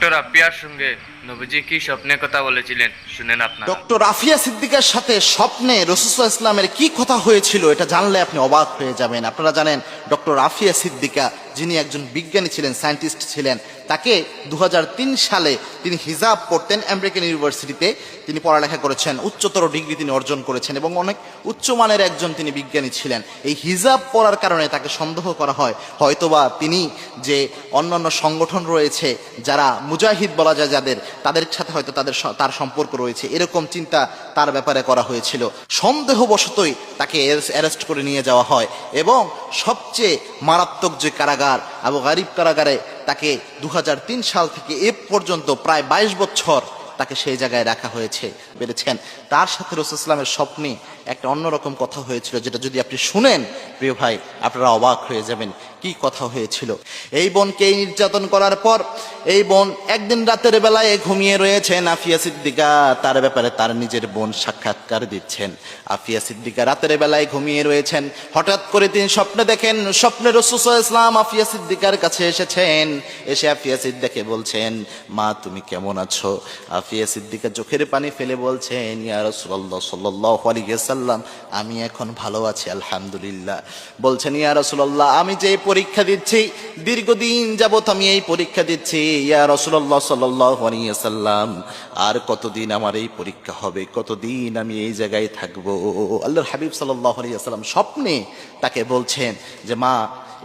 Doctor আফিয়ার সঙ্গে নবীজি কি স্বপ্নে কথা বলেছিলেন শুনেন আপনারা। ডক্টর আফিয়া সিদ্দিকার সাথে স্বপ্নে রাসূলুল্লাহ ইসলামের কি কথা হয়েছিল এটা জানলে আপনি অবাক হয়ে যাবেন। আপনারা জানেন ডক্টর আফিয়া সিদ্দিকা যিনি একজন বিজ্ঞানী ছিলেন, সায়েন্টিস্ট ছিলেন, তাকে 2003 সালে তিনি হিজাব পড়তেন আমেরিকান ইউনিভার্সিটিতে। তিনি পড়ালেখা করেছেন, উচ্চতর ডিগ্রি তিনি অর্জন করেছেন এবং অনেক উচ্চমানের একজন তিনি বিজ্ঞানী ছিলেন। এই হিজাব পড়ার কারণে তাকে সন্দেহ করা হয় হয়তোবা তিনি যে অন্যান্য সংগঠন রয়েছে যারা মুজাহিদ বলা যায় যাদের, তাদের সাথে হয়তো তার সম্পর্ক রয়েছে, এরকম চিন্তা তার ব্যাপারে করা হয়েছিল। সন্দেহবশতই তাকে অ্যারেস্ট করে নিয়ে যাওয়া হয় এবং সবচেয়ে মারাত্মক যে কারাগার আবু গারিব কারাগারে তাকে 2003 সাল থেকে এ পর্যন্ত প্রায় 22 বছর তাকে সেই জায়গায় রাখা হয়েছে পেরেছেন। তার সাথে রাসূলুল্লাহ ইসলামের স্বপ্নে একটা অন্যরকম কথা হয়েছিল, যেটা যদি আপনি শুনেন প্রিয় ভাই আপনারা অবাক হয়ে যাবেন। কি কথা হয়েছিল? এই বোনকে নির্যাতন করার পর এই বোন একদিন রাতের বেলায় ঘুমিয়ে রয়েছেন। আফিয়া সিদ্দিকা তার ব্যাপারে তার নিজের বোন সাক্ষাৎকার দিচ্ছেন। আফিয়া সিদ্দিকা রাতের বেলায় ঘুমিয়ে রয়েছেন, হঠাৎ করে তিনি স্বপ্নে দেখেন, স্বপ্নে রাসূলুল্লাহ সাল্লাল্লাহু আলাইহি ওয়াসাল্লাম আফিয়া সিদ্দিকার কাছে এসেছেন। এসে আফিয়া সিদ্দিকাকে বলছেন, মা তুমি কেমন আছো? আফিয়া সিদ্দিকা চোখের পানি ফেলে বলছেন, ইয়া রাসূলুল্লাহ সাল্লাল্লাহু আলাইহি ওয়াসাল্লাম আমি এখন ভালো আছি আলহামদুলিল্লাহ। বলছেন, ইয়া রাসূলুল্লাহ আমি যে পরীক্ষা দিচ্ছি দীর্ঘদিন যাবত আমি এই পরীক্ষা দিচ্ছি, ইয়া রাসূলুল্লাহ সাল্লাল্লাহু আলাইহি ওয়াসাল্লাম আর কতদিন আমার এই পরীক্ষা হবে, কতদিন আমি এই জায়গায় থাকবো? আল্লাহর হাবিব সাল্লাল্লাহু আলাইহি ওয়াসাল্লাম স্বপ্নে তাকে বলছেন যে মা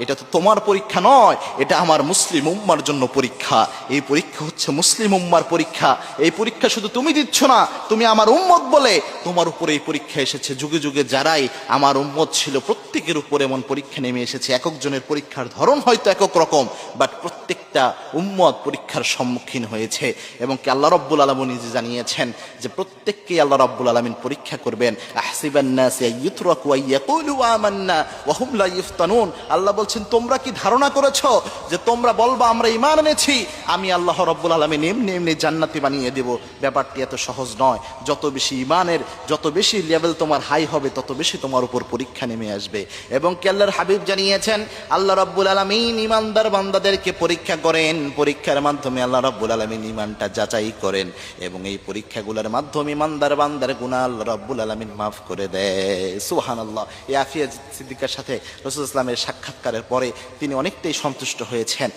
এটা তো তোমার পরীক্ষা নয়, এটা আমার মুসলিম উম্মার জন্য পরীক্ষা। এই পরীক্ষা হচ্ছে মুসলিম উম্মার পরীক্ষা। এই পরীক্ষা শুধু তুমি দিচ্ছ না, তুমি আমার উম্মত বলে তোমার উপরে এই পরীক্ষা এসেছে। যুগে যুগে যারাই আমার উম্মত ছিল প্রত্যেকের উপরে এমন পরীক্ষা নেমে এসেছে। একজনের পরীক্ষার ধরন হয়তো একক রকম, বাট প্রত্যেকটা উম্মত পরীক্ষার সম্মুখীন হয়েছে। এবং কি আল্লাহ রাব্বুল আলামিন নিজে জানিয়েছেন যে প্রত্যেককেই আল্লাহ রাব্বুল আলামিন পরীক্ষা করবেন। আহসিবান নাস ইউতরাকু ইয়াকুলু আমান্না ওয়া হুম লা ইফতানুন। আল্লাহ বলছেন তোমরা কি ধারণা করেছো যে তোমরা বলবা আমরা ঈমান এনেছি, আমি আল্লাহ রাব্বুল আলামিন এমনি এমনি জান্নাতি বানিয়ে দেব? ব্যাপারটি এত সহজ নয়। যত বেশি ঈমানের, যত বেশি লেভেল তোমার হাই হবে, তত বেশি তোমার উপর পরীক্ষা নেমে আসবে। এবং কি আল্লাহর হাবিব জানিয়েছেন আল্লাহ রাব্বুল আলামিন ঈমানদার বান্দাদেরকে পরীক্ষা করেন, পরীক্ষার মাধ্যমে আল্লাহ রাব্বুল আলামিন ঈমানটা যাচাই করেন এবং এই পরীক্ষাগুলোর মাধ্যমে ঈমানদার বান্দার গুনাহ আল্লাহ রাব্বুল আলামিন মাফ করে দেয়। সুবহানাল্লাহ। এই আফিয়া সিদ্দিকার সাথে রাসূলুল্লাহ সাল্লাল্লাহু আলাইহি ওয়াসাল্লামের সাক্ষাৎকারের পরে তিনি অনেকটাই সন্তুষ্ট হয়েছেন।